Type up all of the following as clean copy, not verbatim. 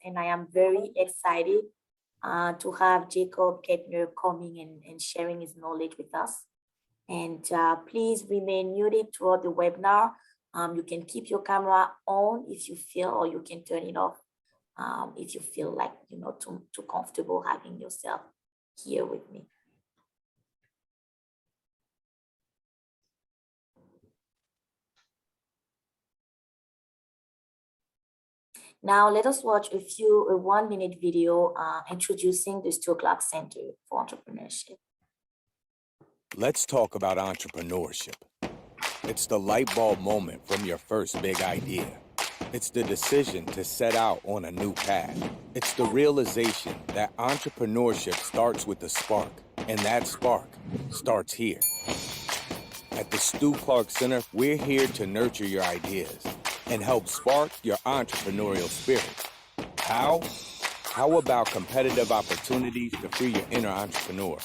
and I am very excited to have Jacob Kettner coming and sharing his knowledge with us. And please remain muted throughout the webinar. You can keep your camera on if you feel, or you can turn it off if you feel like you're not too comfortable having yourself here with me. Now let us watch a 1-minute video introducing the Stu Clark Center for Entrepreneurship. Let's talk about entrepreneurship. It's the light bulb moment from your first big idea. It's the decision to set out on a new path. It's the realization that entrepreneurship starts with a spark, and that spark starts here. At the Stu Clark Center, we're here to nurture your ideas and help spark your entrepreneurial spirit. How? How about competitive opportunities to free your inner entrepreneur?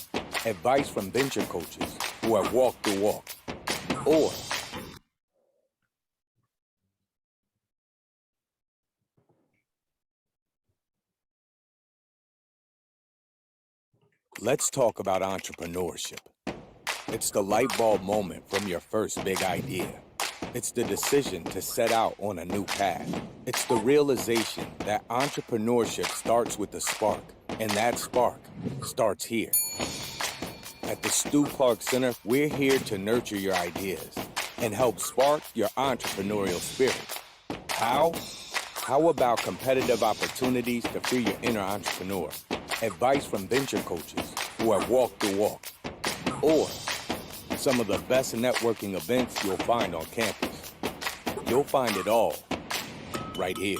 Advice from venture coaches who have walked the walk. Or let's talk about entrepreneurship. It's the light bulb moment from your first big idea. It's the decision to set out on a new path. It's the realization that entrepreneurship starts with a spark, and that spark starts here. At the Stu Clark Center, we're here to nurture your ideas and help spark your entrepreneurial spirit. How? How about competitive opportunities to free your inner entrepreneur? Advice from venture coaches who have walked the walk. Or some of the best networking events you'll find on campus. You'll find it all right here.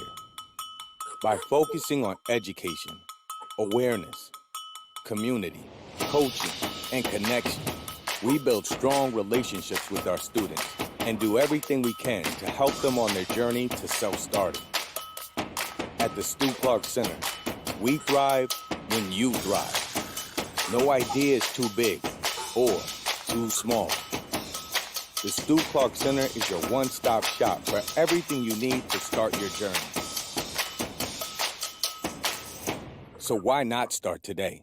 By focusing on education, awareness, community, coaching, and connection, we build strong relationships with our students and do everything we can to help them on their journey to self-starting. At the Stu Clark Center, we thrive when you thrive. No idea is too big or too small. The Stu Clark Center is your one-stop shop for everything you need to start your journey. So why not start today?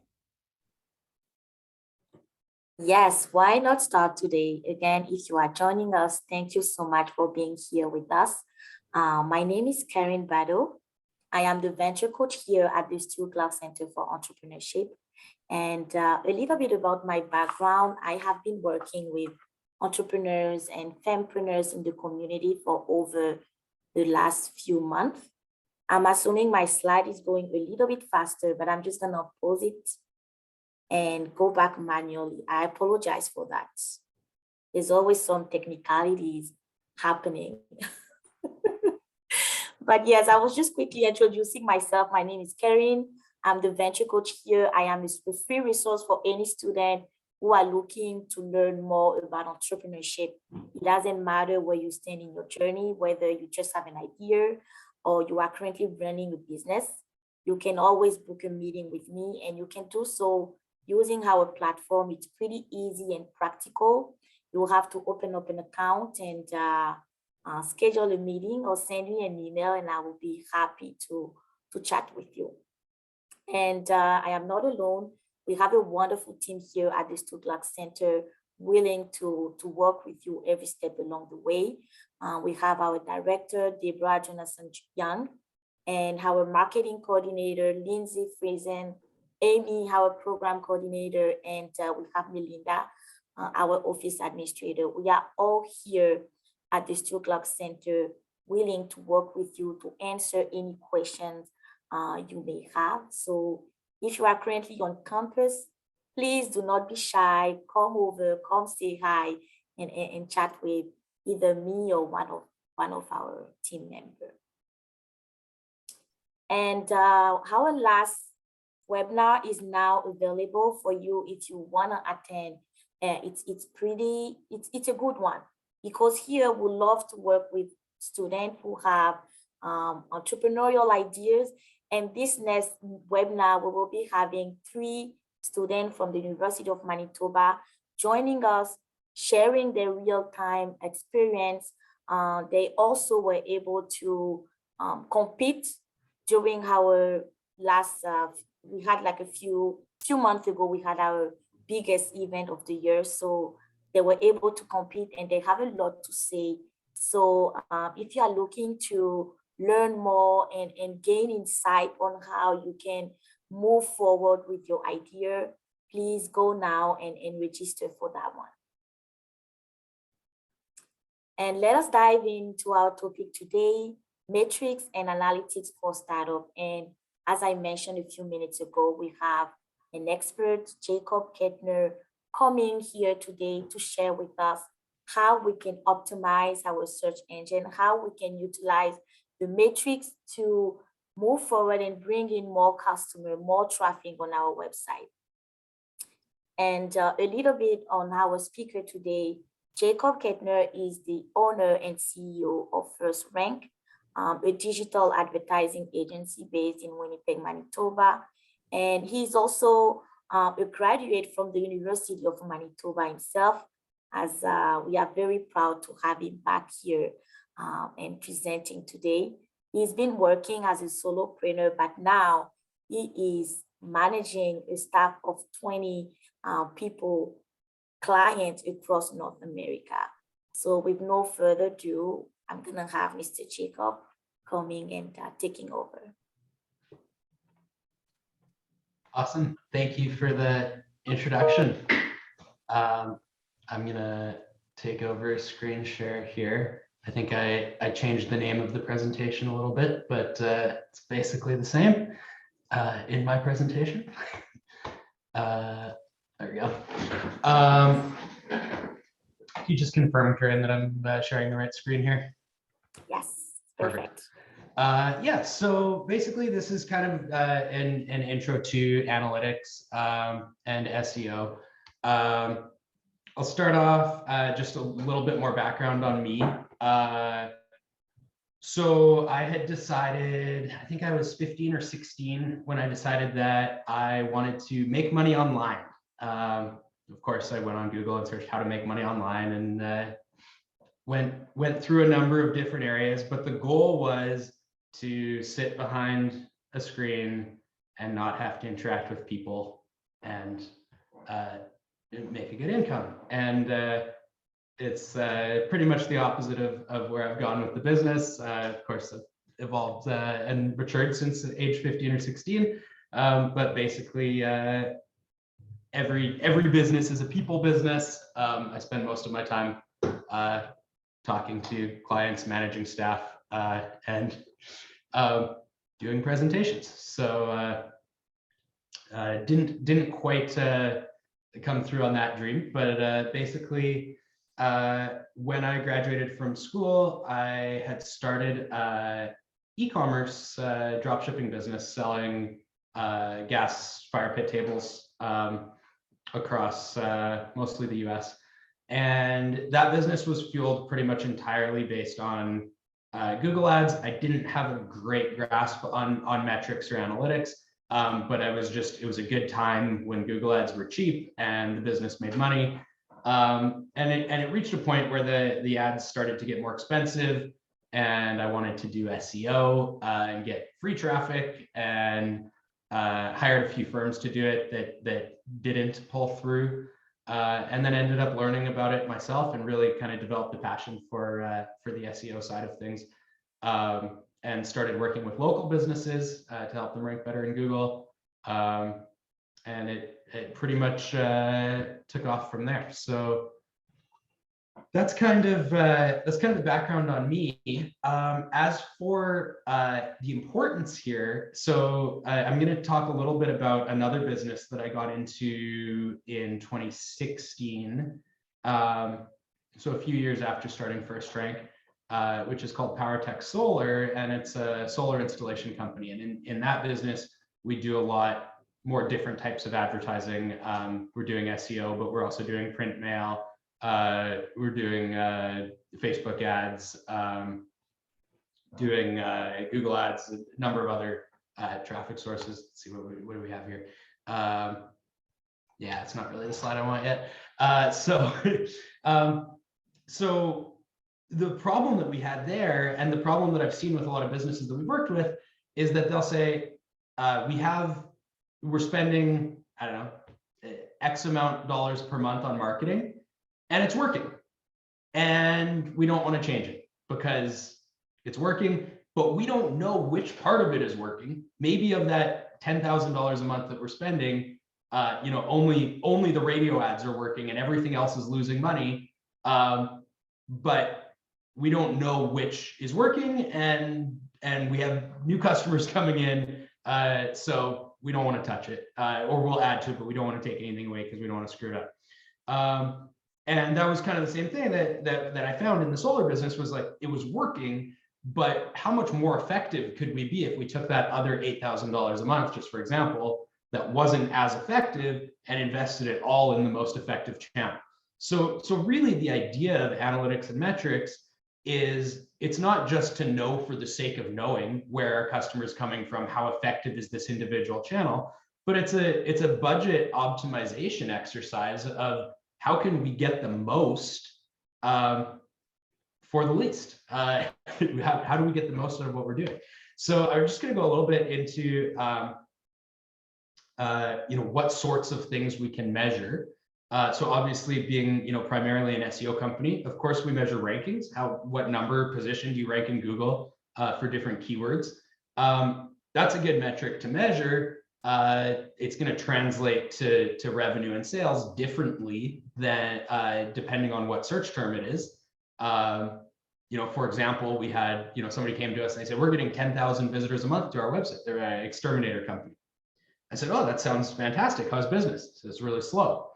Yes, why not start today? Again, if you are joining us, thank you so much for being here with us. My name is Karen Bado. I am the venture coach here at the Stu Clark Center for Entrepreneurship. And a little bit about my background. I have been working with entrepreneurs and fempreneurs in the community for over the last few months. I'm assuming my slide is going a little bit faster, but I'm just gonna pause it and go back manually. I apologize for that. There's always some technicalities happening. But yes, I was just quickly introducing myself. My name is Karen. I'm the venture coach here. I am a free resource for any student who are looking to learn more about entrepreneurship. It doesn't matter where you stand in your journey, whether you just have an idea or you are currently running a business. You can always book a meeting with me, and you can do so using our platform. It's pretty easy and practical. You will have to open up an account and schedule a meeting or send me an email, and I will be happy to chat with you. And I am not alone. We have a wonderful team here at the Stu Clark Center willing to work with you every step along the way. We have our director, Deborah Jonathan-Young, and our marketing coordinator, Lindsay Friesen, Amy, our program coordinator, and we have Melinda, our office administrator. We are all here at the Stu Clark Center willing to work with you to answer any questions you may have. So if you are currently on campus, please do not be shy. Come over, come say hi, and chat with either me or one of our team members. And our last webinar is now available for you if you want to attend. It's a good one, because here we love to work with students who have entrepreneurial ideas. And this next webinar, we will be having 3 students from the University of Manitoba joining us, sharing their real-time experience. They also were able to compete during our last, we had like a few months ago, we had our biggest event of the year. So they were able to compete and they have a lot to say. So if you are looking to learn more and gain insight on how you can move forward with your idea, please go now and register for that one. And let us dive into our topic today, metrics and analytics for startup. And as I mentioned a few minutes ago, we have an expert, Jacob Kettner, coming here today to share with us how we can optimize our search engine, how we can utilize the metrics to move forward and bring in more customer, more traffic on our website. And a little bit on our speaker today, Jacob Kettner is the owner and CEO of First Rank, a digital advertising agency based in Winnipeg, Manitoba. And he's also a graduate from the University of Manitoba himself, as we are very proud to have him back here and presenting today. He's been working as a solopreneur, but now he is managing a staff of 20 people, clients across North America. So with no further ado, I'm gonna have Mr. Jacob coming and taking over. Awesome, thank you for the introduction. I'm gonna take over screen share here. I think I changed the name of the presentation a little bit, but it's basically the same in my presentation. There we go. Can you just confirm, Karen, that I'm sharing the right screen here? Yes, perfect. Yeah, so basically this is kind of an intro to analytics and SEO. I'll start off just a little bit more background on me. So I had decided, I think I was 15 or 16 when I decided that I wanted to make money online. Of course, I went on Google and searched how to make money online and went through a number of different areas, but the goal was to sit behind a screen and not have to interact with people and make a good income. And it's pretty much the opposite of where I've gone with the business. Of course, I've evolved and matured since age 15 or 16, but basically every business is a people business. I spend most of my time talking to clients, managing staff, and doing presentations. So didn't quite come through on that dream, but basically when I graduated from school, I had started e-commerce dropshipping business selling gas fire pit tables across mostly the US. And that business was fueled pretty much entirely based on Google ads. I didn't have a great grasp on metrics or analytics, but it was a good time when Google ads were cheap and the business made money. And it reached a point where the ads started to get more expensive, and I wanted to do SEO and get free traffic, and hired a few firms to do it that didn't pull through, and then ended up learning about it myself and really kind of developed a passion for the SEO side of things, and started working with local businesses to help them rank better in Google, and it pretty much took off from there. So that's kind of the background on me. As for the importance here, so I'm going to talk a little bit about another business that I got into in 2016. So a few years after starting First Rank, which is called PowerTech Solar, and it's a solar installation company. And in that business, we do a lot more different types of advertising. We're doing SEO, but we're also doing print mail. We're doing Facebook ads, doing Google ads, a number of other traffic sources. Let's see, what do we have here? Yeah, it's not really the slide I want yet. So the problem that we had there, and the problem that I've seen with a lot of businesses that we've worked with, is that they'll say, we're spending, I don't know, X amount dollars per month on marketing, and it's working. And we don't want to change it because it's working, but we don't know which part of it is working. Maybe of that $10,000 a month that we're spending, only the radio ads are working and everything else is losing money. But we don't know which is working, and we have new customers coming in, so we don't want to touch it, or we'll add to it, but we don't want to take anything away because we don't want to screw it up. And that was kind of the same thing that I found in the solar business, was like, it was working, but how much more effective could we be if we took that other $8,000 a month, just for example, that wasn't as effective, and invested it all in the most effective channel? So really the idea of analytics and metrics is, it's not just to know for the sake of knowing where our customer is coming from, how effective is this individual channel, but it's a budget optimization exercise of how can we get the most for the least? How do we get the most out of what we're doing? So I'm just going to go a little bit into what sorts of things we can measure. So obviously, being primarily an SEO company, of course we measure rankings. What number position do you rank in Google for different keywords? That's a good metric to measure. It's going to translate to revenue and sales differently than depending on what search term it is. For example, we had somebody came to us and they said, we're getting 10,000 visitors a month to our website. They're an exterminator company. I said, oh, that sounds fantastic. How's business? So it's really slow.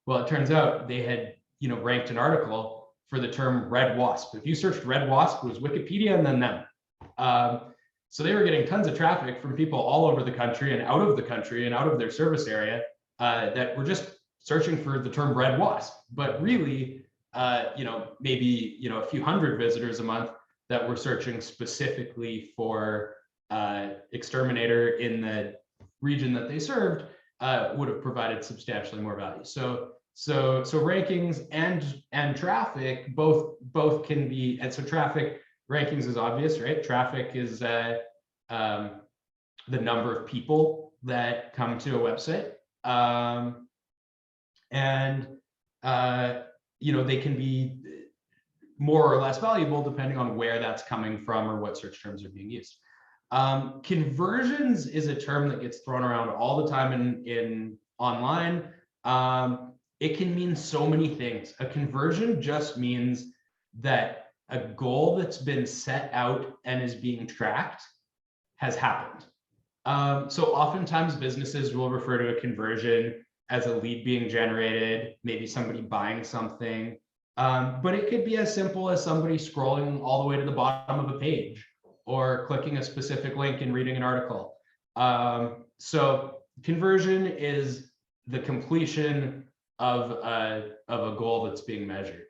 Well, it turns out they had ranked an article for the term red wasp. If you searched red wasp, it was Wikipedia and then them. So they were getting tons of traffic from people all over the country and out of the country and out of their service area that were just searching for the term red wasp. But really, maybe a few hundred visitors a month that were searching specifically for exterminator in the region that they served would have provided substantially more value. So rankings and traffic both can be, and so traffic, rankings is obvious, right? Traffic is the number of people that come to a website, they can be more or less valuable depending on where that's coming from or what search terms are being used. Conversions is a term that gets thrown around all the time in online. It can mean so many things. A conversion just means that a goal that's been set out and is being tracked has happened. So oftentimes businesses will refer to a conversion as a lead being generated, maybe somebody buying something, but it could be as simple as somebody scrolling all the way to the bottom of a page or clicking a specific link and reading an article. So conversion is the completion of a goal that's being measured.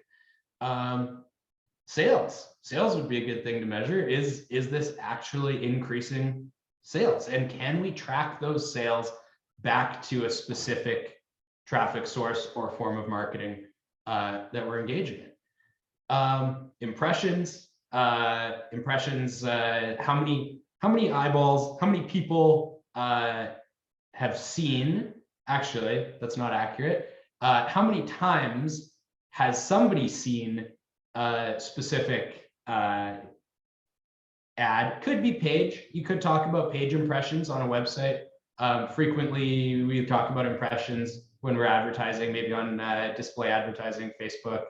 Sales would be a good thing to measure. Is this actually increasing sales? And can we track those sales back to a specific traffic source or form of marketing that we're engaging in? Impressions, how many eyeballs, how many people have seen, actually, that's not accurate. How many times has somebody seen a specific ad? Could be page. You could talk about page impressions on a website. Frequently, we talk about impressions when we're advertising, maybe on display advertising, Facebook,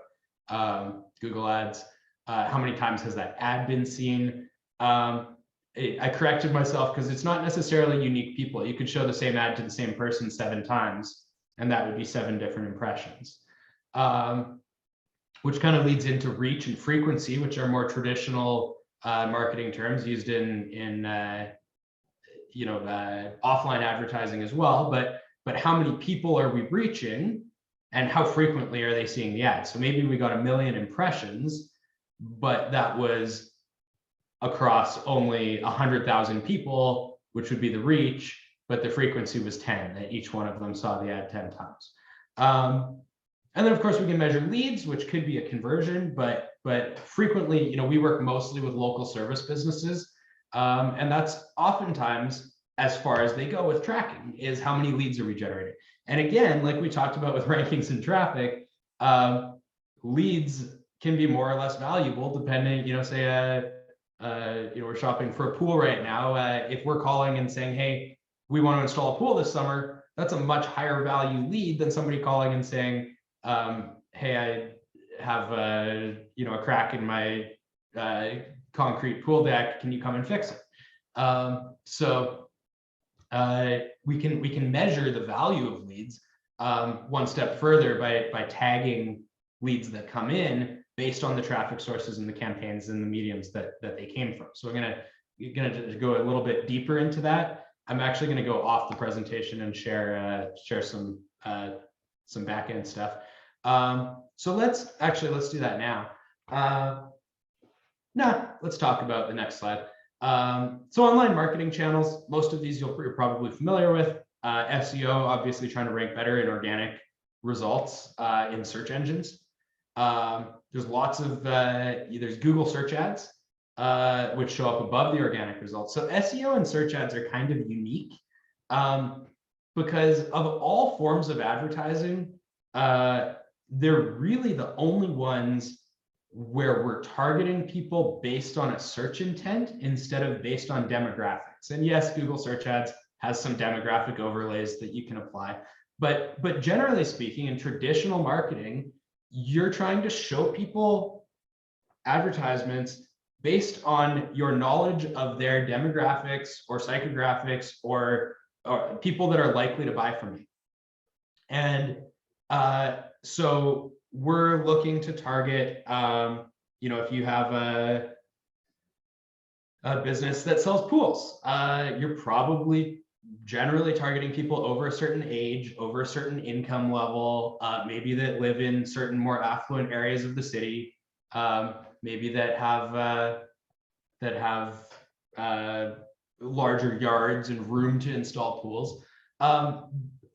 Google Ads. How many times has that ad been seen? I corrected myself because it's not necessarily unique people. You could show the same ad to the same person 7 times, and that would be 7 different impressions. Which kind of leads into reach and frequency, which are more traditional marketing terms used in offline advertising as well. But how many people are we reaching, and how frequently are they seeing the ad? So maybe we got 1 million impressions, but that was across only 100,000 people, which would be the reach, but the frequency was 10, that each one of them saw the ad 10 times. And then of course we can measure leads, which could be a conversion, but frequently, we work mostly with local service businesses. And that's oftentimes as far as they go with tracking, is how many leads are we generating. And again, like we talked about with rankings and traffic, leads can be more or less valuable depending, say, we're shopping for a pool right now. If we're calling and saying, hey, we want to install a pool this summer, that's a much higher value lead than somebody calling and saying, hey, I have a crack in my concrete pool deck. Can you come and fix it? So we can measure the value of leads one step further by tagging leads that come in based on the traffic sources and the campaigns and the mediums that they came from. So we're gonna go a little bit deeper into that. I'm actually gonna go off the presentation and share some backend stuff. So let's do that now. Let's talk about the next slide. So online marketing channels, most of these you're probably familiar with. SEO, obviously trying to rank better in organic results in search engines. There's lots of, there's Google search ads, which show up above the organic results. So SEO and search ads are kind of unique because of all forms of advertising, they're really the only ones where we're targeting people based on a search intent instead of based on demographics. And yes, Google search ads has some demographic overlays that you can apply, but generally speaking, in traditional marketing, you're trying to show people advertisements based on your knowledge of their demographics or psychographics or people that are likely to buy from you. And so we're looking to target, if you have a business that sells pools, you're probably generally targeting people over a certain age, over a certain income level, maybe that live in certain more affluent areas of the city, maybe that have larger yards and room to install pools.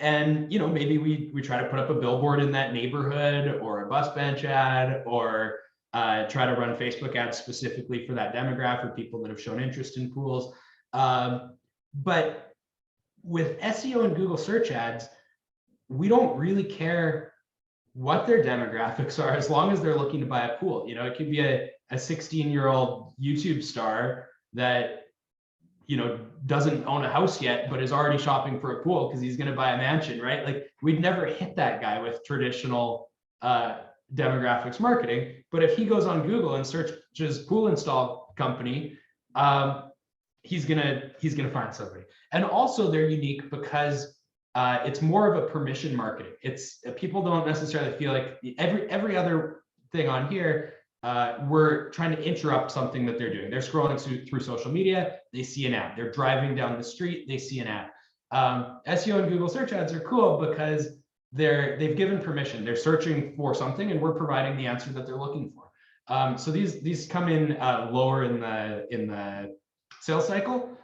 And maybe we try to put up a billboard in that neighborhood or a bus bench ad, or try to run Facebook ads specifically for that demographic, people that have shown interest in pools. But with SEO and Google search ads, we don't really care what their demographics are as long as they're looking to buy a pool. It could be a 16-year-old YouTube star that doesn't own a house yet, but is already shopping for a pool because he's going to buy a mansion, right? Like, we'd never hit that guy with traditional demographics marketing. But if he goes on Google and searches pool install company, he's gonna find somebody. And also they're unique because it's more of a permission marketing. It's people don't necessarily feel like every other thing on here. We're trying to interrupt something that they're doing. They're scrolling through social media, they see an ad. They're driving down the street, they see an ad. SEO and Google search ads are cool because they've given permission. They're searching for something, and we're providing the answer that they're looking for. So these come in lower in the sales cycle,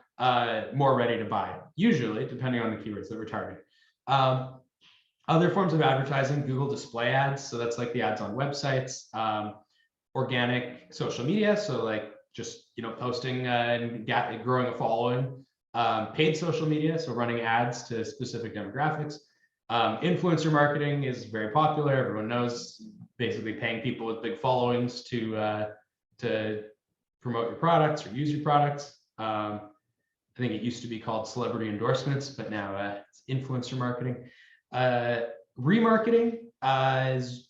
more ready to buy, usually, depending on the keywords that we're targeting. Other forms of advertising, Google display ads. So that's like the ads on websites. Organic social media, so like just posting and growing a following. Paid social media, so running ads to specific demographics. Influencer marketing is very popular. Everyone knows, basically paying people with big followings to promote your products or use your products. I think it used to be called celebrity endorsements, but now it's influencer marketing. Remarketing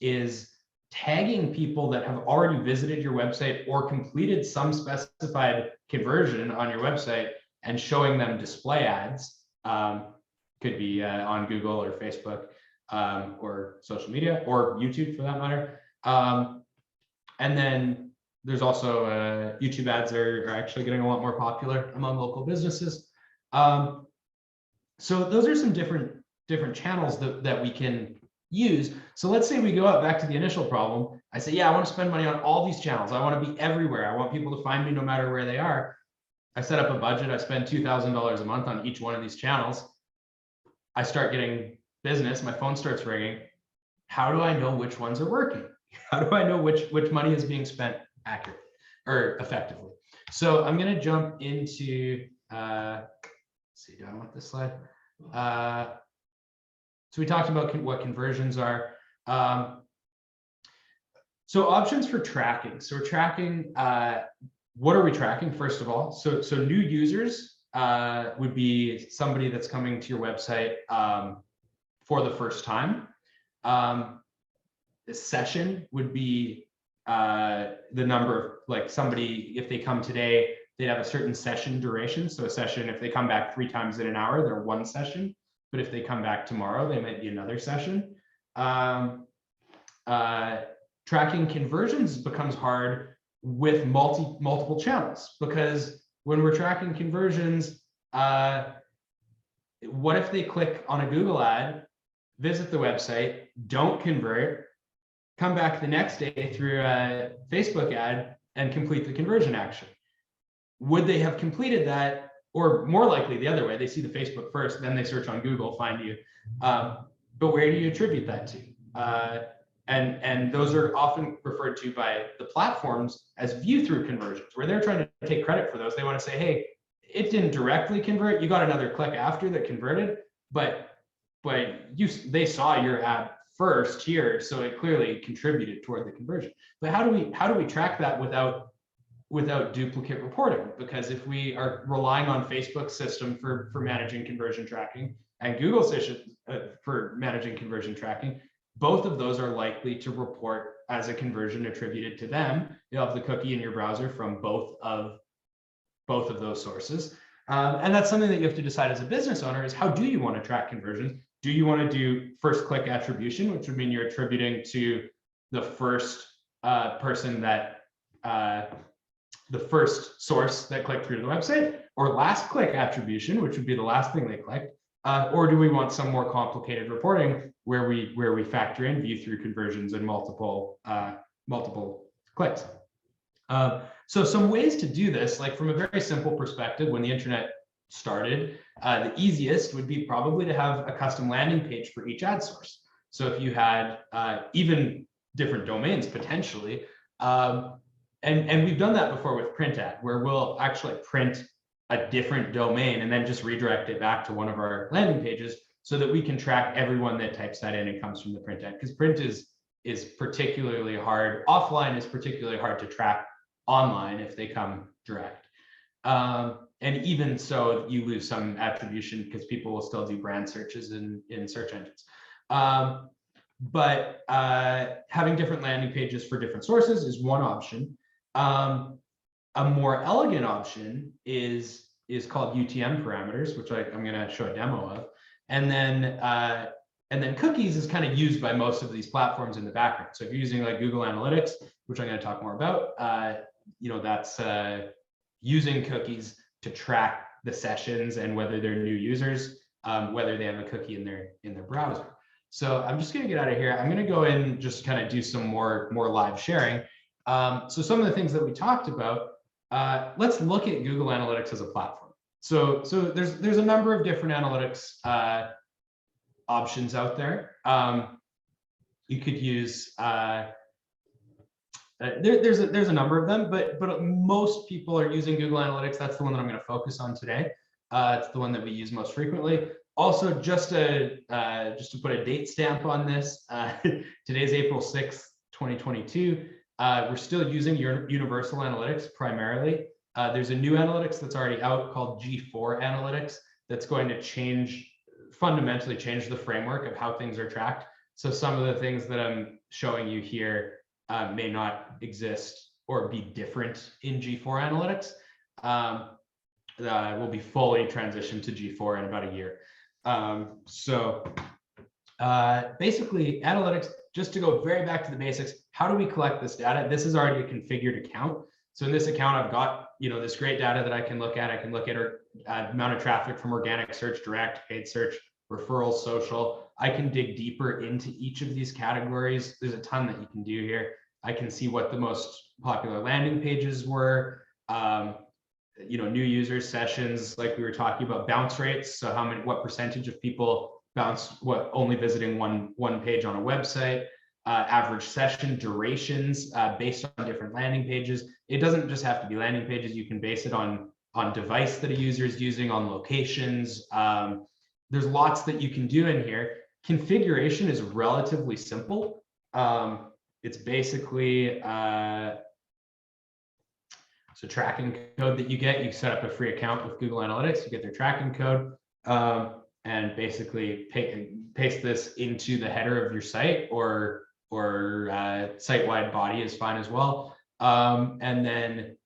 is tagging people that have already visited your website or completed some specified conversion on your website and showing them display ads. Could be on Google or Facebook or social media or YouTube for that matter. And then there's also YouTube ads are actually getting a lot more popular among local businesses. So those are some different channels that we can use. So let's say we go out back to the initial problem. I say, yeah, I want to spend money on all these channels. I want to be everywhere. I want people to find me no matter where they are. I set up a budget. I spend $2,000 a month on each one of these channels. I start getting business. My phone starts ringing. How do I know which ones are working? How do I know which money is being spent accurately or effectively? So I'm going to jump into, let's see, do I want this slide? So we talked about what conversions are. So options for tracking. So we're tracking, what are we tracking, first of all? So new users would be somebody that's coming to your website for the first time. The session would be the number of, like, somebody, if they come today, they'd have a certain session duration. So a session, if they come back 3 times in an hour, they're one session. But if they come back tomorrow, they might be another session. Tracking conversions becomes hard with multiple channels, because when we're tracking conversions, what if they click on a Google ad, visit the website, don't convert, come back the next day through a Facebook ad and complete the conversion action? Would they have completed that? Or more likely the other way, they see the Facebook first, then they search on Google, find you. But where do you attribute that to? And those are often referred to by the platforms as view-through conversions, where they're trying to take credit for those. They want to say, hey, it didn't directly convert. You got another click after that converted, but they saw your ad first here, so it clearly contributed toward the conversion. But how do we track that without duplicate reporting? Because if we are relying on Facebook's system for managing conversion tracking and Google's system for managing conversion tracking, both of those are likely to report as a conversion attributed to them. You'll have the cookie in your browser from both of those sources. And that's something that you have to decide as a business owner, is how do you want to track conversions? Do you want to do first click attribution, which would mean you're attributing to the first person that, the first source that clicked through to the website, or last click attribution, which would be the last thing they clicked? Or do we want some more complicated reporting where we factor in view-through conversions and multiple clicks? So some ways to do this, like from a very simple perspective, when the internet started, the easiest would be probably to have a custom landing page for each ad source. So if you had even different domains potentially, and we've done that before with print ad, where we'll actually print a different domain and then just redirect it back to one of our landing pages, so that we can track everyone that types that in and comes from the print ad. Because print is particularly hard, offline is particularly hard to track online if they come direct. And even so, you lose some attribution because people will still do brand searches in search engines. But having different landing pages for different sources is one option. A more elegant option is called UTM Parameters, which I'm going to show a demo of. And then cookies is kind of used by most of these platforms in the background. So if you're using like Google Analytics, which I'm going to talk more about, that's using cookies to track the sessions and whether they're new users, whether they have a cookie in their browser. So I'm just going to get out of here. I'm going to go in and just kind of do some more live sharing. So some of the things that we talked about, let's look at Google Analytics as a platform. So there's a number of different analytics options out there. You could use there's a number of them, but most people are using Google Analytics. That's the one that I'm going to focus on today. It's the one that we use most frequently. Also, just to put a date stamp on this, today's April 6th, 2022. We're still using Universal Analytics primarily. There's a new analytics that's already out called G4 Analytics that's going to fundamentally change the framework of how things are tracked. So some of the things that I'm showing you here may not exist or be different in G4 Analytics. Will be fully transitioned to G4 in about a year. Basically, analytics, just to go very back to the basics, how do we collect this data? This is already a configured account. So in this account, I've got this great data that I can look at. I can look at amount of traffic from organic search, direct, paid search, referrals, social. I can dig deeper into each of these categories. There's a ton that you can do here. I can see what the most popular landing pages were, new users, sessions, like we were talking about, bounce rates. So what percentage of people bounce only visiting one page on a website. average session durations based on different landing pages. It doesn't just have to be landing pages. You can base it on device that a user is using, on locations. There's lots that you can do in here. Configuration is relatively simple. It's basically so tracking code that you get. You set up a free account with Google Analytics, you get their tracking code, and basically paste this into the header of your site, or site-wide body is fine as well. And then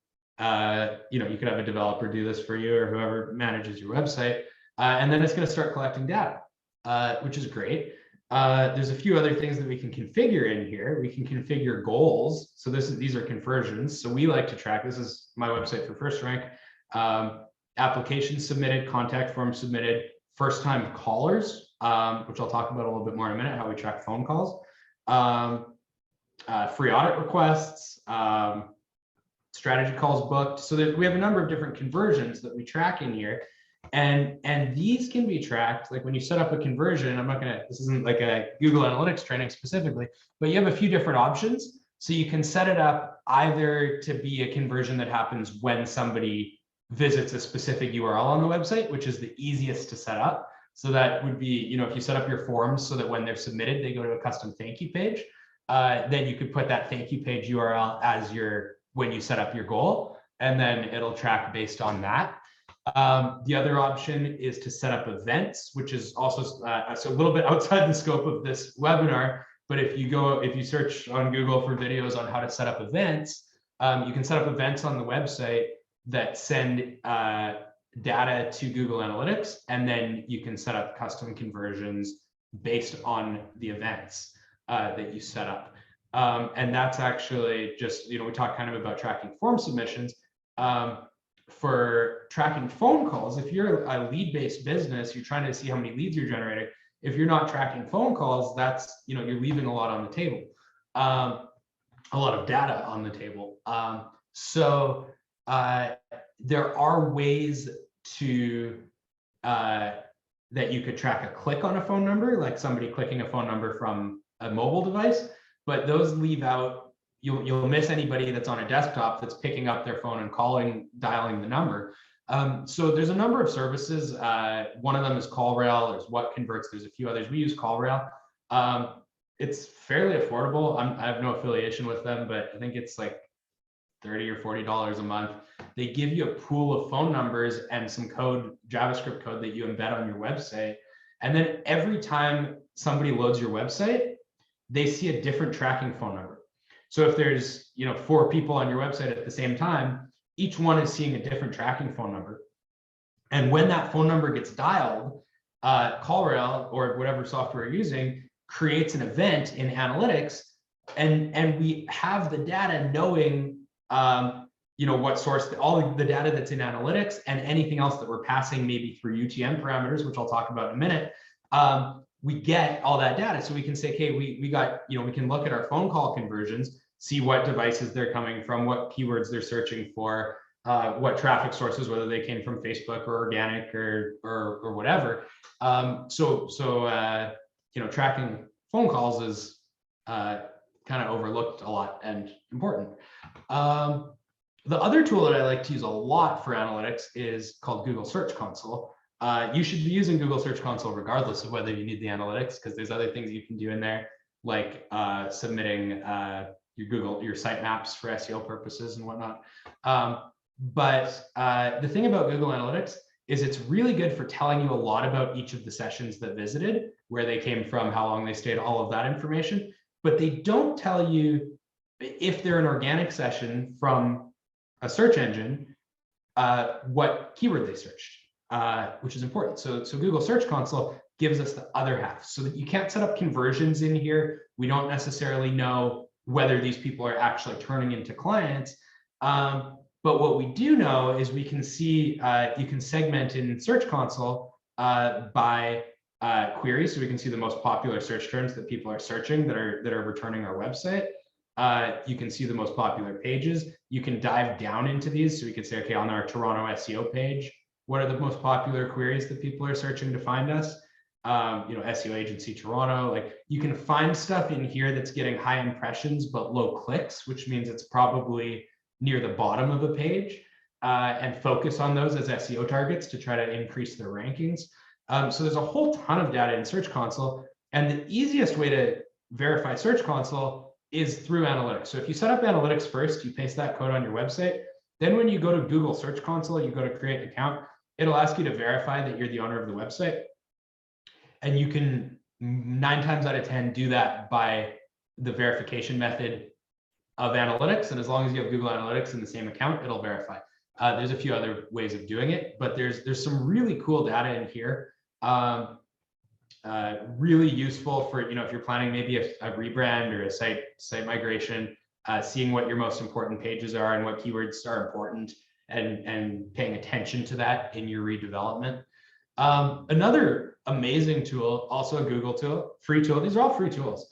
you could have a developer do this for you, or whoever manages your website, and then it's going to start collecting data, which is great. There's a few other things that we can configure in here. We can configure goals. So these are conversions. So we like to track, this is my website for First Rank, applications submitted, contact form submitted, first time callers, which I'll talk about a little bit more in a minute, how we track phone calls, free audit requests, strategy calls booked. So that we have a number of different conversions that we track in here. And these can be tracked, like when you set up a conversion, this isn't like a Google Analytics training specifically, but you have a few different options. So you can set it up either to be a conversion that happens when somebody visits a specific URL on the website, which is the easiest to set up. So that would be, if you set up your forms so that when they're submitted, they go to a custom thank you page, then you could put that thank you page URL as when you set up your goal, and then it'll track based on that. The other option is to set up events, which is also so a little bit outside the scope of this webinar. But if you search on Google for videos on how to set up events, you can set up events on the website that send data to Google Analytics, and then you can set up custom conversions based on the events that you set up. And that's actually just, we talked kind of about tracking form submissions. For tracking phone calls, if you're a lead-based business, you're trying to see how many leads you're generating. If you're not tracking phone calls, that's, you're leaving a lot on the table, a lot of data on the table. So there are ways to that you could track a click on a phone number, like somebody clicking a phone number from a mobile device, but those leave out. You'll miss anybody that's on a desktop that's picking up their phone and dialing the number. So there's a number of services. One of them is Callrail. There's What Converts. There's a few others. We use Callrail. It's fairly affordable. I have no affiliation with them, but I think it's like $30 or $40 a month. They give you a pool of phone numbers and some code, JavaScript code that you embed on your website. And then every time somebody loads your website, they see a different tracking phone number. So if there's 4 people on your website at the same time, each one is seeing a different tracking phone number. And when that phone number gets dialed, Callrail or whatever software you're using creates an event in analytics, and we have the data knowing what source, all the data that's in analytics and anything else that we're passing maybe through UTM parameters, which I'll talk about in a minute. We get all that data, so we can say, okay, we got, we can look at our phone call conversions, see what devices they're coming from, what keywords they're searching for, what traffic sources, whether they came from Facebook or organic or whatever. Tracking phone calls is kind of overlooked a lot and important. The other tool that I like to use a lot for analytics is called Google Search Console. You should be using Google Search Console regardless of whether you need the analytics, because there's other things you can do in there, like submitting your sitemaps for SEO purposes and whatnot. But the thing about Google Analytics is it's really good for telling you a lot about each of the sessions that visited, where they came from, how long they stayed, all of that information. But they don't tell you if they're an organic session from a search engine, what keyword they searched. Which is important. So Google Search Console gives us the other half, so that you can't set up conversions in here. We don't necessarily know whether these people are actually turning into clients. But what we do know is we can see, you can segment in Search Console by queries. So we can see the most popular search terms that people are searching that are returning our website. You can see the most popular pages. You can dive down into these. So we could say, okay, on our Toronto SEO page, what are the most popular queries that people are searching to find us? SEO Agency Toronto. Like you can find stuff in here that's getting high impressions but low clicks, which means it's probably near the bottom of a page, and focus on those as SEO targets to try to increase their rankings. So there's a whole ton of data in Search Console, and the easiest way to verify Search Console is through analytics. So if you set up analytics first, you paste that code on your website, then when you go to Google Search Console, you go to create an account, it'll ask you to verify that you're the owner of the website. And you can 9 times out of 10 do that by the verification method of analytics. And as long as you have Google Analytics in the same account, it'll verify. There's a few other ways of doing it, but there's some really cool data in here. Really useful for, if you're planning maybe a rebrand or a site migration, seeing what your most important pages are and what keywords are important, and paying attention to that in your redevelopment. Another amazing tool, also a Google tool, free tool. These are all free tools,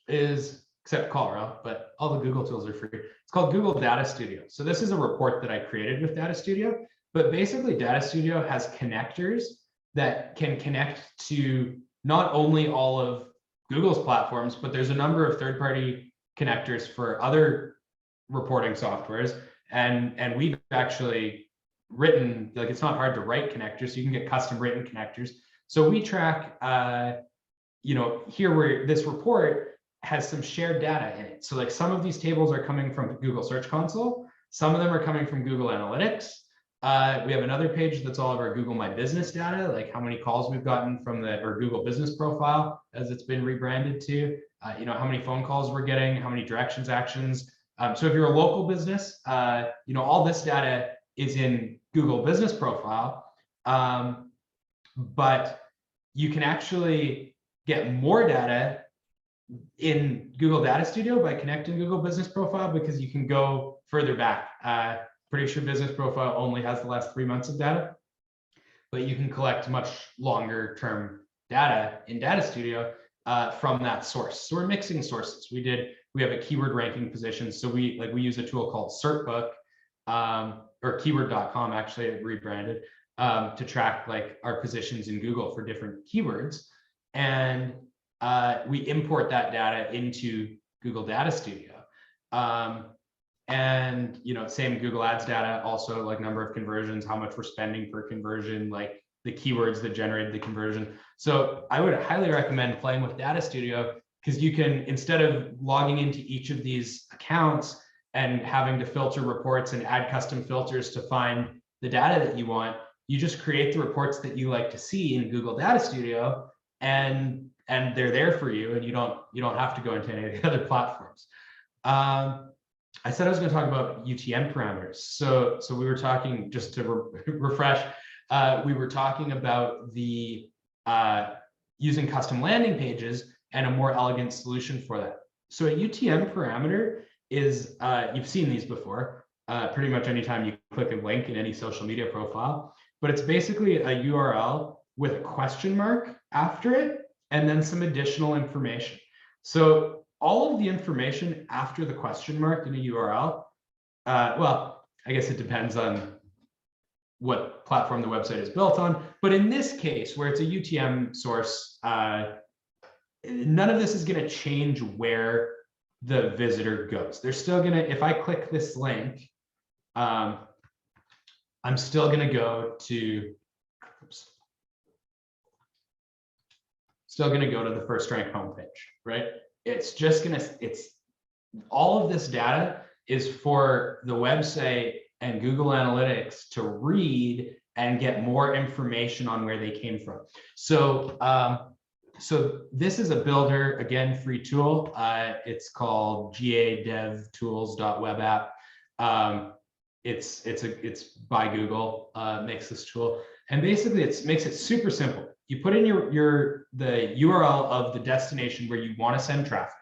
except Callrail, but all the Google tools are free. It's called Google Data Studio. So this is a report that I created with Data Studio, but basically Data Studio has connectors that can connect to not only all of Google's platforms, but there's a number of third-party connectors for other reporting softwares. And we've actually written, like, it's not hard to write connectors, so you can get custom written connectors. So we track, here where this report has some shared data in it. So like some of these tables are coming from Google Search Console, some of them are coming from Google Analytics. We have another page that's all of our Google My Business data, like how many calls we've gotten from our Google Business profile as it's been rebranded to, how many phone calls we're getting, how many directions, actions. So if you're a local business, all this data is in Google Business profile, but you can actually get more data in Google Data Studio by connecting Google Business Profile, because you can go further back. Pretty sure Business Profile only has the last 3 months of data, but you can collect much longer term data in Data Studio from that source. So we're mixing sources. We have a keyword ranking position. So we use a tool called Certbook, or keyword.com, actually rebranded, to track like our positions in Google for different keywords. And we import that data into Google Data Studio. And same Google Ads data, also like number of conversions, how much we're spending per conversion, like the keywords that generated the conversion. So I would highly recommend playing with Data Studio, because you can, instead of logging into each of these accounts and having to filter reports and add custom filters to find the data that you want, you just create the reports that you like to see in Google Data Studio, and they're there for you, and you don't have to go into any of the other platforms. I said I was going to talk about UTM parameters. So we were talking, just to refresh, we were talking about the using custom landing pages and a more elegant solution for that. So a UTM parameter is, you've seen these before, pretty much anytime you click a link in any social media profile, but it's basically a URL with a question mark after it, and then some additional information. So all of the information after the question mark in a URL, well, I guess it depends on what platform the website is built on. But in this case, where it's a UTM source, none of this is going to change where the visitor goes. They're still going to, if I click this link, I'm still going to go to, the first rank homepage, right? It's just going to, all of this data is for the website and Google Analytics to read and get more information on where they came from. So, so this is a builder, again, free tool. It's called Gadevtools Webapp. It's by Google, makes this tool, and basically it makes it super simple. You put in the URL of the destination where you want to send traffic,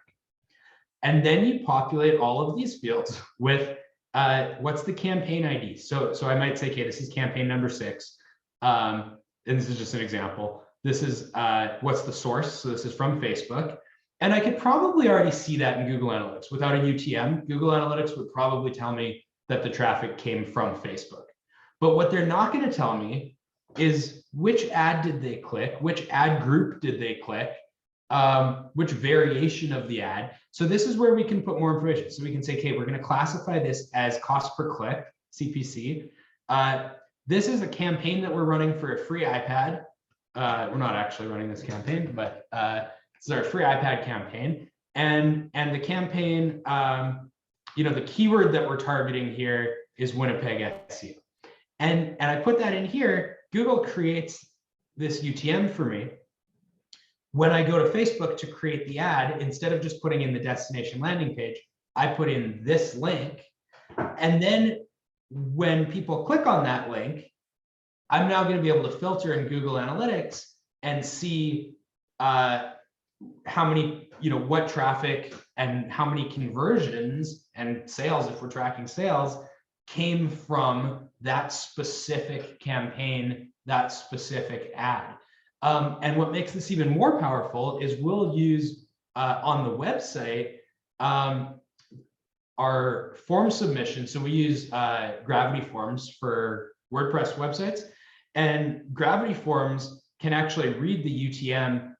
and then you populate all of these fields with what's the campaign ID. So I might say, okay, this is campaign number 6, and this is just an example. This is what's the source. So this is from Facebook, and I could probably already see that in Google Analytics. Without a UTM, Google Analytics would probably tell me that the traffic came from Facebook. But what they're not going to tell me is which ad did they click, which ad group did they click, which variation of the ad. So this is where we can put more information. So we can say, okay, we're going to classify this as cost per click, CPC. This is a campaign that we're running for a free iPad. We're not actually running this campaign, but this is our free iPad campaign. And the campaign, the keyword that we're targeting here is Winnipeg SEO. And I put that in here. Google creates this UTM for me. When I go to Facebook to create the ad, instead of just putting in the destination landing page, I put in this link. And then when people click on that link, I'm now going to be able to filter in Google Analytics and see how many, what traffic and how many conversions and sales, if we're tracking sales, came from that specific campaign, that specific ad. And what makes this even more powerful is we'll use on the website our form submission. So we use Gravity Forms for WordPress websites, and Gravity Forms can actually read the UTM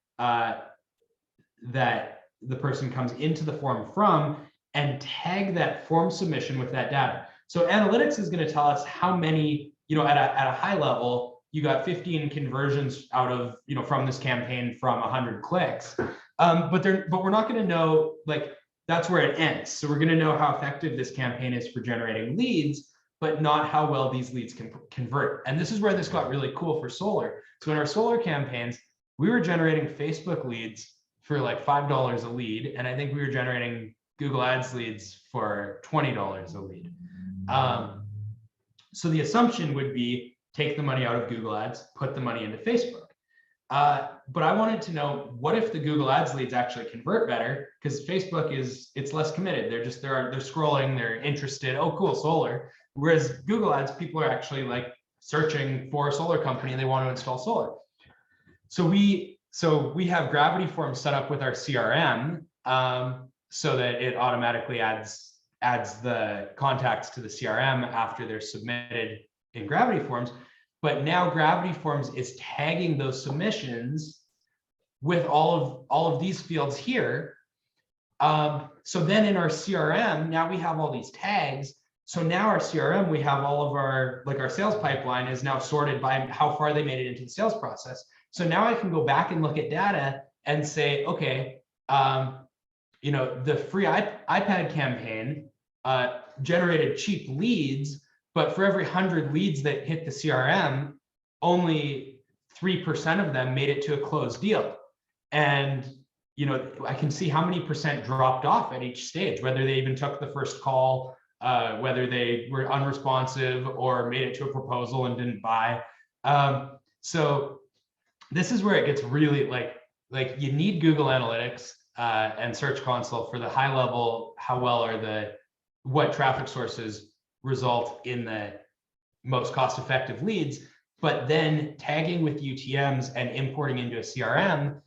that the person comes into the form from and tag that form submission with that data. So analytics is going to tell us how many, at a high level, you got 15 conversions out of, from this campaign from 100 clicks. But we're not going to know, that's where it ends. So we're going to know how effective this campaign is for generating leads, but not how well these leads can convert. And this is where this got really cool for solar. So in our solar campaigns, we were generating Facebook leads for like $5 a lead. And I think we were generating Google Ads leads for $20 a lead. So the assumption would be take the money out of Google Ads, put the money into Facebook. But I wanted to know, what if the Google Ads leads actually convert better? Because Facebook it's less committed. They're scrolling, they're interested. Oh, cool, solar. Whereas Google Ads, people are actually like searching for a solar company and they want to install solar. So we have Gravity Forms set up with our CRM so that it automatically adds the contacts to the CRM after they're submitted in Gravity Forms. But now Gravity Forms is tagging those submissions with all of these fields here. So then in our CRM, now we have all these tags. So now our CRM, we have all of our sales pipeline is now sorted by how far they made it into the sales process. So now I can go back and look at data and say, okay, the free iPad campaign generated cheap leads, but for every 100 leads that hit the CRM, only 3% of them made it to a closed deal. And, I can see how many percent dropped off at each stage, whether they even took the first call, whether they were unresponsive or made it to a proposal and didn't buy. So this is where it gets really like you need Google Analytics and Search Console for the high level, how well are what traffic sources result in the most cost-effective leads, but then tagging with UTMs and importing into a CRM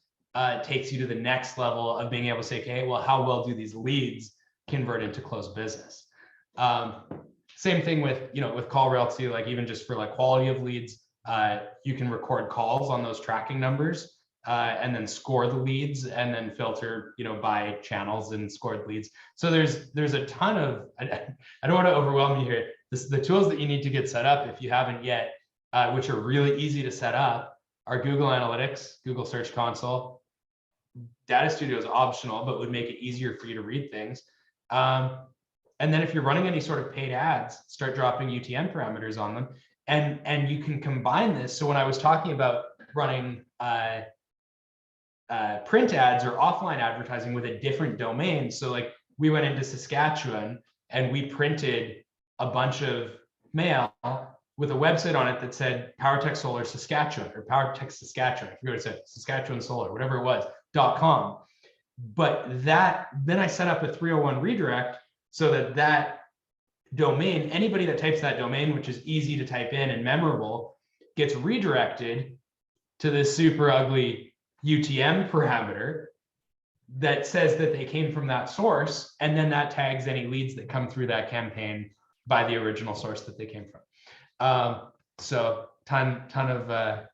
takes you to the next level of being able to say, okay, well, how well do these leads convert into closed business? Same thing with Callrail too, like even just for quality of leads, you can record calls on those tracking numbers and then score the leads and then filter, by channels and scored leads. So there's a ton of, I don't want to overwhelm you here. The tools that you need to get set up if you haven't yet, which are really easy to set up, are Google Analytics, Google Search Console. Data Studio is optional, but would make it easier for you to read things. And then if you're running any sort of paid ads, start dropping UTM parameters on them. And you can combine this. So when I was talking about running print ads or offline advertising with a different domain. So we went into Saskatchewan and we printed a bunch of mail with a website on it that said PowerTech Solar Saskatchewan or PowerTech Saskatchewan. I forget what it said, Saskatchewan Solar, whatever it was, .com. But then I set up a 301 redirect so that domain, anybody that types that domain, which is easy to type in and memorable, gets redirected to this super ugly UTM parameter that says that they came from that source, and then that tags any leads that come through that campaign by the original source that they came from. So ton of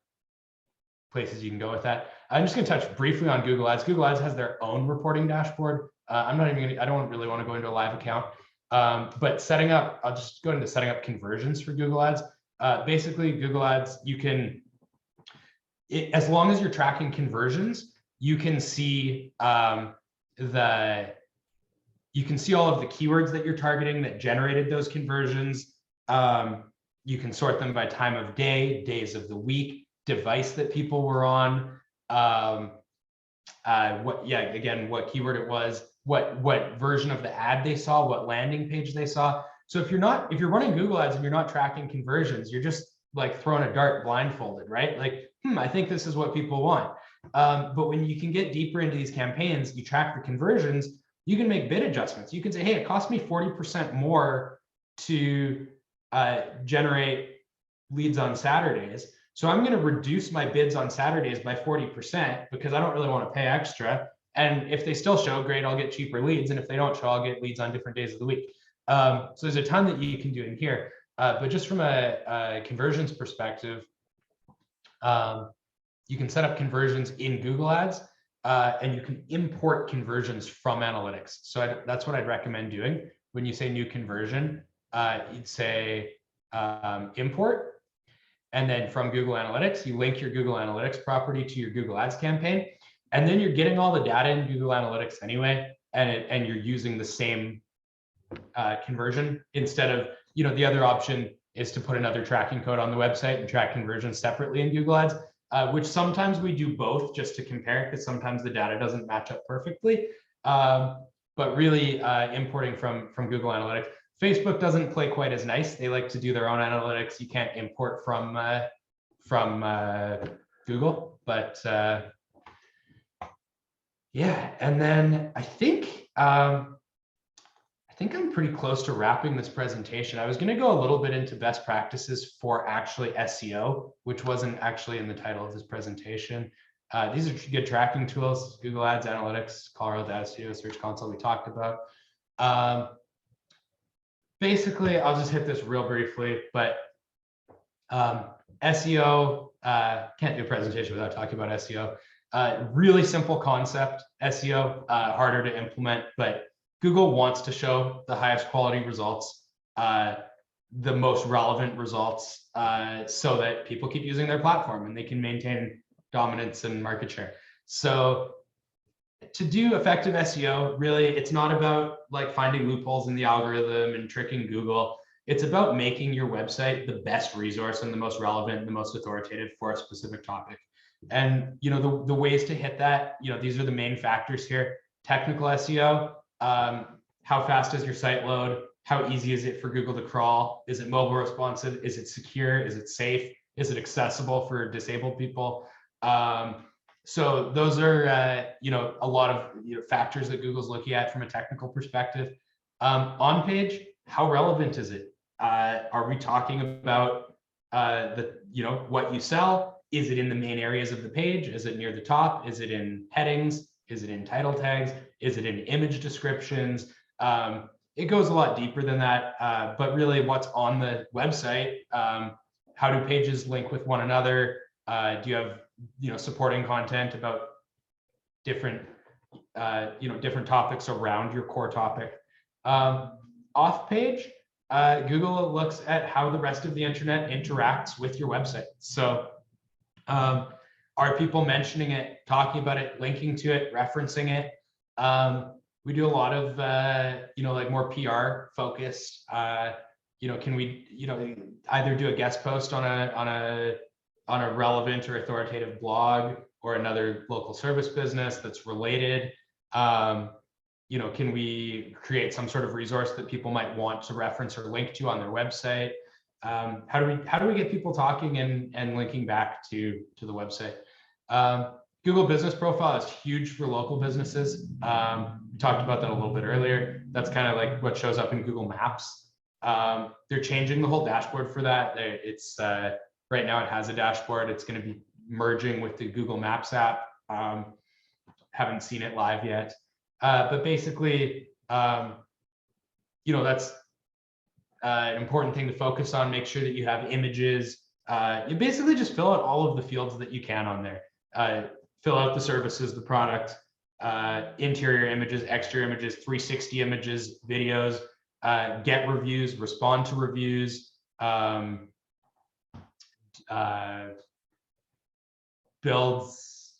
places you can go with that. I'm just going to touch briefly on Google Ads. Google Ads has their own reporting dashboard. I don't really want to go into a live account, but setting up, I'll just go into setting up conversions for Google Ads. Basically, Google Ads, you can, as long as you're tracking conversions, you can see you can see all of the keywords that you're targeting that generated those conversions. You can sort them by time of day, days of the week, device that people were on, what keyword it was, what version of the ad they saw, what landing page they saw. So if you're running Google Ads and you're not tracking conversions, you're just like throwing a dart blindfolded, right? Like, I think this is what people want. But when you can get deeper into these campaigns, you track the conversions, you can make bid adjustments. You can say, hey, it cost me 40% more to generate leads on Saturdays. So I'm going to reduce my bids on Saturdays by 40% because I don't really want to pay extra. And if they still show, great, I'll get cheaper leads. And if they don't show, I'll get leads on different days of the week. So there's a ton that you can do in here. But just from a conversions perspective, you can set up conversions in Google Ads, and you can import conversions from analytics. So that's what I'd recommend doing. When you say new conversion, you'd say import. And then from Google Analytics, you link your Google Analytics property to your Google Ads campaign. And then you're getting all the data in Google Analytics anyway, and you're using the same conversion instead of, the other option is to put another tracking code on the website and track conversions separately in Google Ads, which sometimes we do both just to compare because sometimes the data doesn't match up perfectly. But really importing from Google Analytics. Facebook doesn't play quite as nice. They like to do their own analytics. You can't import from Google, but yeah. And then I think I'm pretty close to wrapping this presentation. I was going to go a little bit into best practices for actually SEO, which wasn't actually in the title of this presentation. These are good tracking tools: Google Ads, Analytics, Callrail, Data Studio, Search Console. We talked about. Basically, I'll just hit this real briefly, but SEO, can't do a presentation without talking about SEO. Really simple concept, SEO, harder to implement, but Google wants to show the highest quality results, the most relevant results, so that people keep using their platform and they can maintain dominance and market share. So to do effective SEO, really, it's not about like finding loopholes in the algorithm and tricking Google. It's about making your website the best resource and the most relevant, the most authoritative for a specific topic. And the ways to hit that, these are the main factors here. Technical SEO, how fast does your site load? How easy is it for Google to crawl? Is it mobile responsive? Is it secure? Is it safe? Is it accessible for disabled people? So those are, a lot of factors that Google's looking at from a technical perspective. On page, how relevant is it? Are we talking about what you sell? Is it in the main areas of the page? Is it near the top? Is it in headings? Is it in title tags? Is it in image descriptions? It goes a lot deeper than that, but really what's on the website? How do pages link with one another? Do you have supporting content about different different topics around your core topic? Off page, Google looks at how the rest of the internet interacts with your website. So are people mentioning it, talking about it, linking to it, referencing it? We do a lot of like more PR focused. Can we either do a guest post on a relevant or authoritative blog or another local service business that's related? Can we create some sort of resource that people might want to reference or link to on their website? How do we get people talking and linking back to the website? Google Business Profile is huge for local businesses. We talked about that a little bit earlier. That's kind of like what shows up in Google Maps. They're changing the whole dashboard for that. It's right now it has a dashboard. It's going to be merging with the Google Maps app. Haven't seen it live yet, but basically, that's an important thing to focus on. Make sure that you have images, you basically just fill out all of the fields that you can on there. Fill out the services, the product, interior images, exterior images, 360 images, videos, get reviews, respond to reviews, builds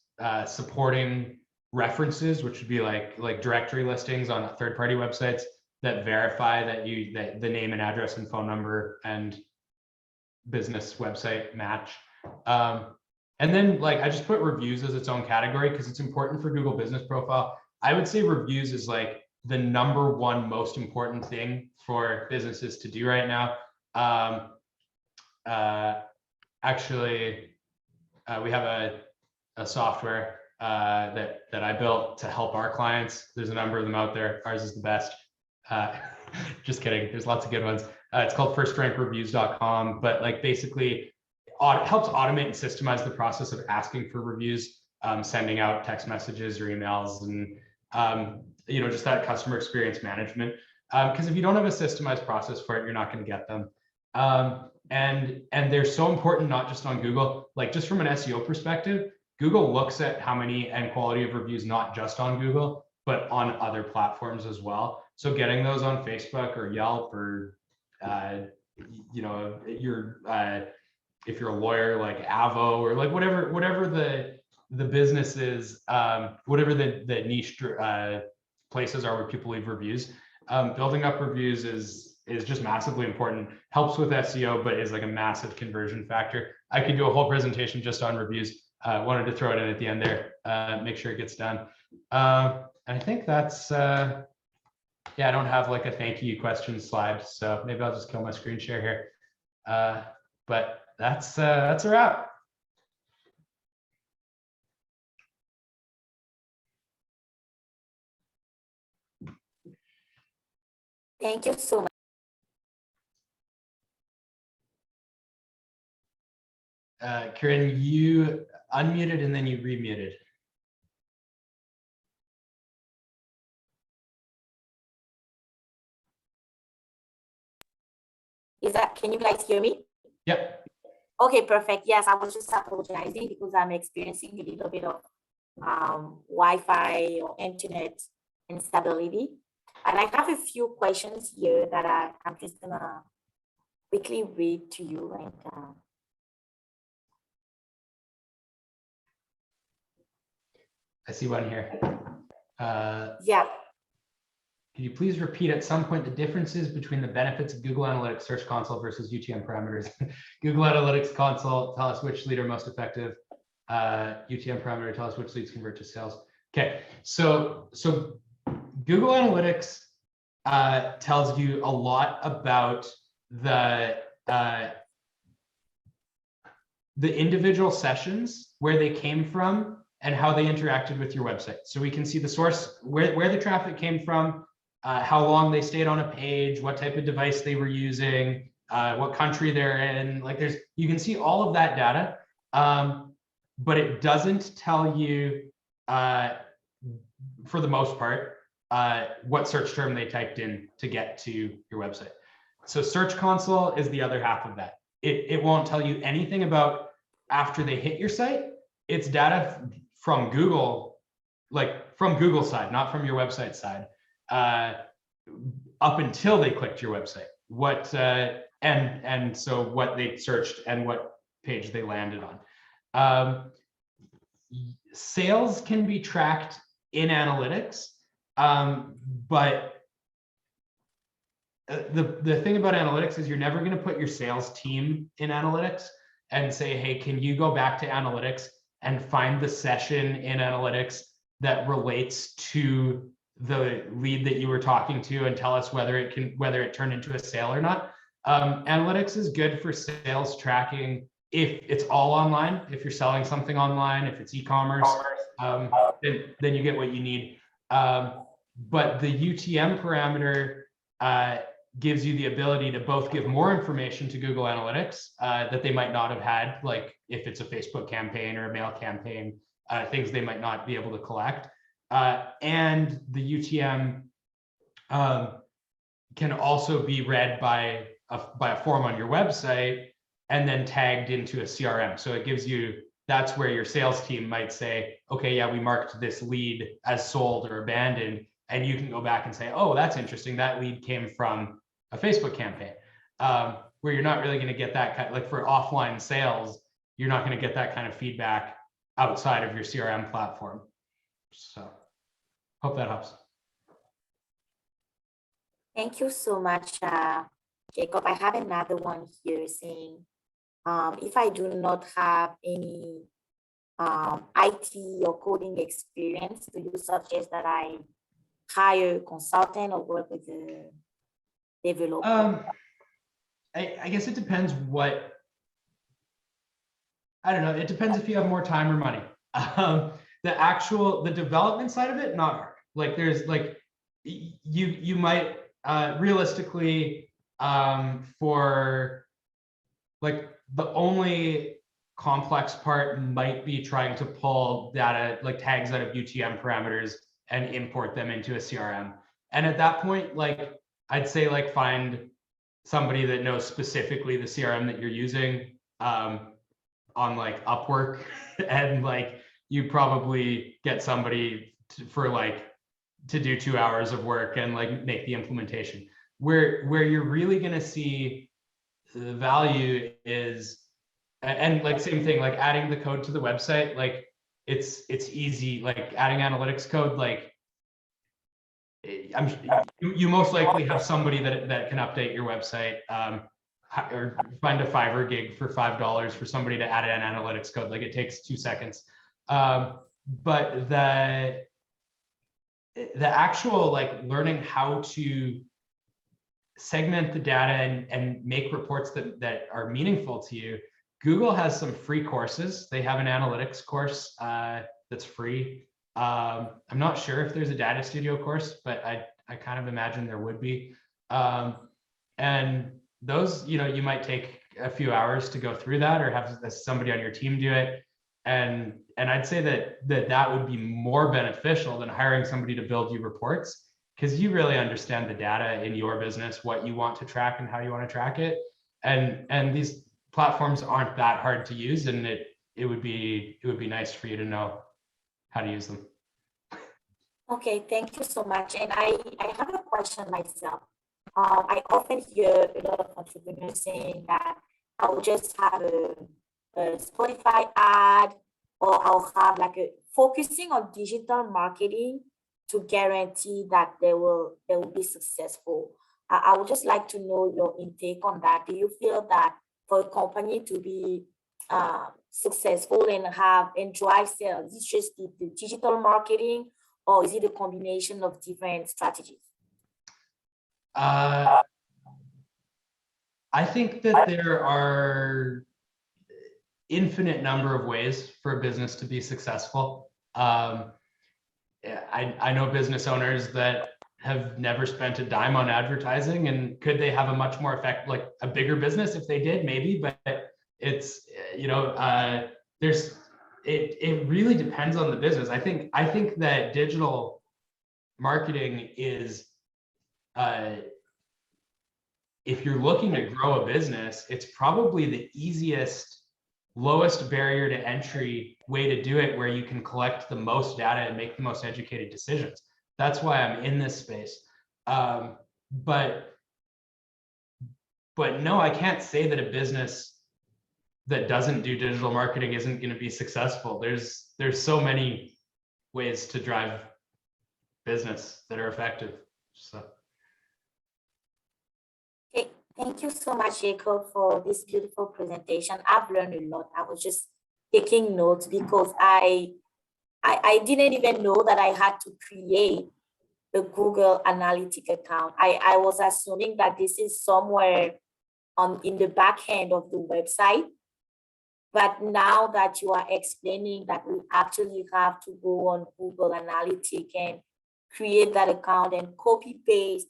supporting references, which would be like directory listings on third-party websites that verify that the name and address and phone number and business website match. And then like I just put reviews as its own category because it's important for Google Business Profile. I would say reviews is like the #1 most important thing for businesses to do right now. Actually, we have a software that I built to help our clients. There's a number of them out there. Ours is the best. Just kidding. There's lots of good ones. It's called firstrankreviews.com, but like basically it helps automate and systemize the process of asking for reviews, sending out text messages or emails, and just that customer experience management. Because if you don't have a systemized process for it, you're not going to get them. And they're so important, not just on Google, like just from an SEO perspective. Google looks at how many and quality of reviews, not just on Google, but on other platforms as well. So getting those on Facebook or Yelp or, if you're a lawyer, like Avo or like whatever the business is, whatever the niche places are where people leave reviews, building up reviews is just massively important, helps with SEO, but is like a massive conversion factor. I could do a whole presentation just on reviews. Wanted to throw it in at the end there, make sure it gets done. I think that's, I don't have like a thank you question slide, so maybe I'll just kill my screen share here. But that's a wrap. Thank you so much. Kieran, you unmuted and then you remuted. Can you guys hear me? Yep. Okay, perfect. Yes, I was just apologizing because I'm experiencing a little bit of Wi-Fi or internet instability. And I have a few questions here that I'm just gonna quickly read to you. And I see one here. yeah. Can you please repeat at some point the differences between the benefits of Google Analytics Search Console versus UTM Parameters? Google Analytics Console, tell us which lead are most effective. UTM Parameter, tell us which leads convert to sales. Okay, so Google Analytics tells you a lot about the individual sessions, where they came from, and how they interacted with your website. So we can see the source, where the traffic came from, how long they stayed on a page, what type of device they were using, what country they're in. Like you can see all of that data, but it doesn't tell you, for the most part, what search term they typed in to get to your website. So Search Console is the other half of that. It won't tell you anything about after they hit your site. It's data from Google, like from Google side, not from your website side, up until they clicked your website. And so what they searched and what page they landed on. Sales can be tracked in analytics, but the thing about analytics is you're never going to put your sales team in analytics and say, hey, can you go back to analytics and find the session in analytics that relates to the lead that you were talking to and tell us whether it turned into a sale or not. Analytics is good for sales tracking if it's all online, if you're selling something online, if it's e-commerce, then you get what you need. But the UTM parameter gives you the ability to both give more information to Google Analytics that they might not have had, like if it's a Facebook campaign or a mail campaign, things they might not be able to collect. And the UTM can also be read by a form on your website and then tagged into a CRM. So it gives you, that's where your sales team might say, okay, yeah, we marked this lead as sold or abandoned. And you can go back and say, oh, that's interesting. That lead came from a Facebook campaign, where you're not really going to get that kind, like for offline sales, you're not going to get that kind of feedback outside of your CRM platform. So hope that helps. Thank you so much, Jacob. I have another one here saying, if I do not have any IT or coding experience, do you suggest that I hire a consultant or work with a developer? I guess it depends what, I don't know. It depends if you have more time or money. The development side of it, not hard. Like there's like, you might realistically, for like the only complex part might be trying to pull data like tags out of UTM parameters and import them into a CRM. And at that point, like I'd say like find somebody that knows specifically the CRM that you're using, on like Upwork, and like you probably get somebody to do 2 hours of work and like make the implementation. Where you're really going to see the value is, and like same thing, like adding the code to the website, like it's easy, like adding analytics code, like you most likely have somebody that can update your website, or find a Fiverr gig for $5 for somebody to add an analytics code. Like it takes 2 seconds. But the actual like learning how to segment the data and make reports that are meaningful to you, Google has some free courses. They have an analytics course that's free. I'm not sure if there's a data studio course, but I kind of imagine there would be. And those, you might take a few hours to go through that, or have somebody on your team do it. And I'd say that would be more beneficial than hiring somebody to build you reports, because you really understand the data in your business, what you want to track and how you want to track it. And these platforms aren't that hard to use, and it would be nice for you to know how to use them. Okay, thank you so much. And I have a question myself. I often hear a lot of entrepreneurs saying that I'll just have a Spotify ad, or I'll have like focusing on digital marketing to guarantee that they will be successful. I would just like to know your intake on that. Do you feel that for a company to be successful and drive sales, is it just the digital marketing, or is it a combination of different strategies? I think that there are infinite number of ways for a business to be successful. I know business owners that have never spent a dime on advertising, and could they have a much more effect, like a bigger business if they did? Maybe, but it's, it really depends on the business. I think that digital marketing is, if you're looking to grow a business, it's probably the easiest, lowest barrier to entry way to do it, where you can collect the most data and make the most educated decisions. That's why I'm in this space. But no, I can't say that a business that doesn't do digital marketing isn't going to be successful. There's so many ways to drive business that are effective. So. Okay, thank you so much, Jacob, for this beautiful presentation. I've learned a lot. I was just taking notes because I didn't even know that I had to create the Google Analytics account. I was assuming that this is somewhere in the back end of the website. But now that you are explaining that we actually have to go on Google Analytics and create that account and copy paste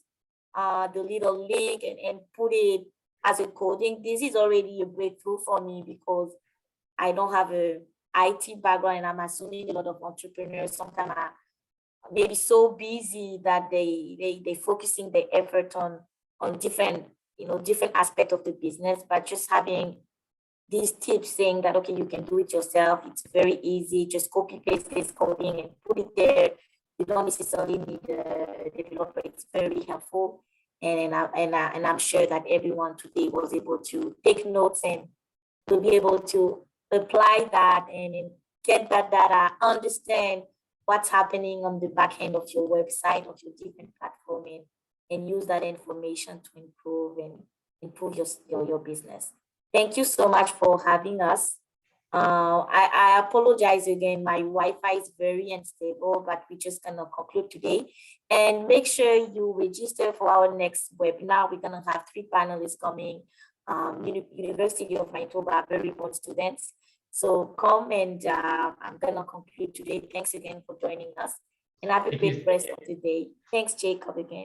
the little link and put it as a coding, this is already a breakthrough for me, because I don't have a IT background, and I'm assuming a lot of entrepreneurs sometimes are maybe so busy that they focusing their effort on different different aspects of the business, but just having these tips saying that, okay, you can do it yourself. It's very easy. Just copy paste this coding and put it there. You don't necessarily need a developer. It's very helpful. And I'm sure that everyone today was able to take notes and to be able to apply that and get that data, understand what's happening on the back end of your website, of your different platform, and use that information to improve your business. Thank you so much for having us. I apologize again. My Wi-Fi is very unstable, but we're just gonna conclude today. And make sure you register for our next webinar. We're gonna have 3 panelists coming. University of Manitoba, very remote students. So come and I'm gonna conclude today. Thanks again for joining us, and have a great rest of the day. Thanks, Jacob, again.